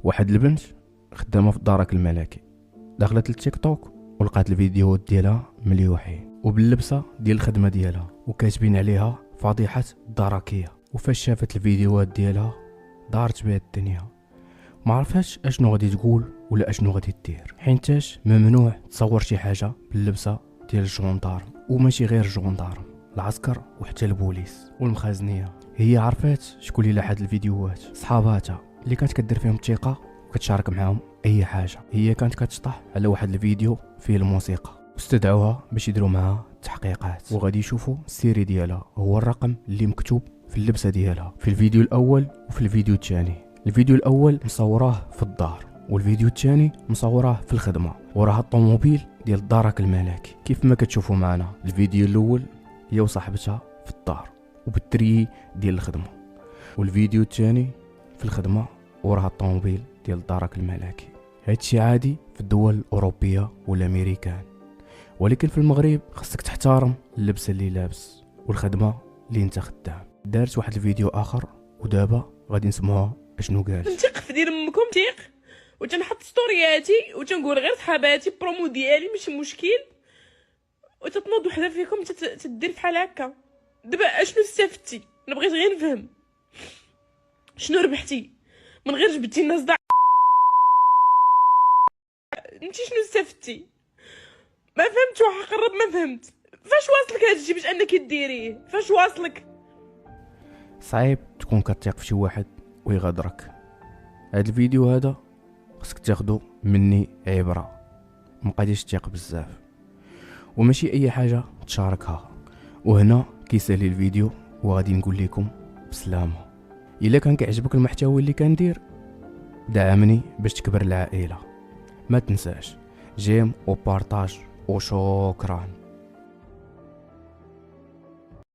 واحد البنت خدامه في الدرك الملكي دخلت للتيك توك ولقات الفيديوهات ديالها مليوحين وباللبسه ديال الخدمه ديالها وكاتبين عليها فضيحه الدركيه. وفاش شافت الفيديوهات ديالها دارت بها الدنيا، ما عرفتش اشنو غادي تقول ولا اشنو غادي دير، حينتاش ممنوع تصور شي حاجه باللبسه ديال الجوندارم، وماشي غير الجوندارم، العسكر وحتى البوليس والمخازنيه. هي عرفات شكون اللي لاحظ الفيديوهات، صحاباتها اللي كانت كدير فيهم الثقه وكتشارك معاهم اي حاجه. هي كانت كتشطح على واحد الفيديو فيه الموسيقى، واستدعوها باش يديروا معها التحقيقات وغادي يشوفوا السيري ديالها، هو الرقم اللي مكتوب في اللبسه ديالها في الفيديو الاول وفي الفيديو الثاني. الفيديو الاول مصوراه في الدار، والفيديو الثاني مصوراه في الخدمه، وراها الطوموبيل ديال الدرك الملكي كيف ما كتشوفوا معنا. الفيديو الاول هي وصاحبتها في الدار وبالتري ديال الخدمه، والفيديو الثاني في الخدمه وراها الطوموبيل ديال الدرك الملكي. هادشي عادي في الدول الاوروبيه والامريكان، ولكن في المغرب خصك تحترم اللبسه اللي لابس والخدمه اللي انت خدام. دارت واحد الفيديو اخر ودابا غادي نسمعوها اشنو قالت. نثق في دير امكم تيق، وتنحط ستورياتي وتنقول غير صحاباتي برومو ديالي ماشي مشكل، وتتنوض وحده فيكم تدير بحال هكا. دابا اشنو استفدتي؟ انا بغيت غير نفهم شنو ربحتي من غير جبتي الناس ضاع. انت شنو استفدتي؟ ما فهمت وحق الرب ما فهمت. فاش واصلك هادشي باش انك ديريه؟ فاش واصلك؟ صعيب تكون كتثق في شي واحد ويغادرك. هاد الفيديو هذا خصك تاخدو مني عبره، مبقايتيش تثق بزاف وماشي اي حاجه تشاركها. وهنا كيسالي الفيديو وغادي نقول لكم بسلامه. الا كان كيعجبك المحتوى اللي كندير دعمني باش تكبر العائله، ما تنساش جيم وبارطاج وشكرا.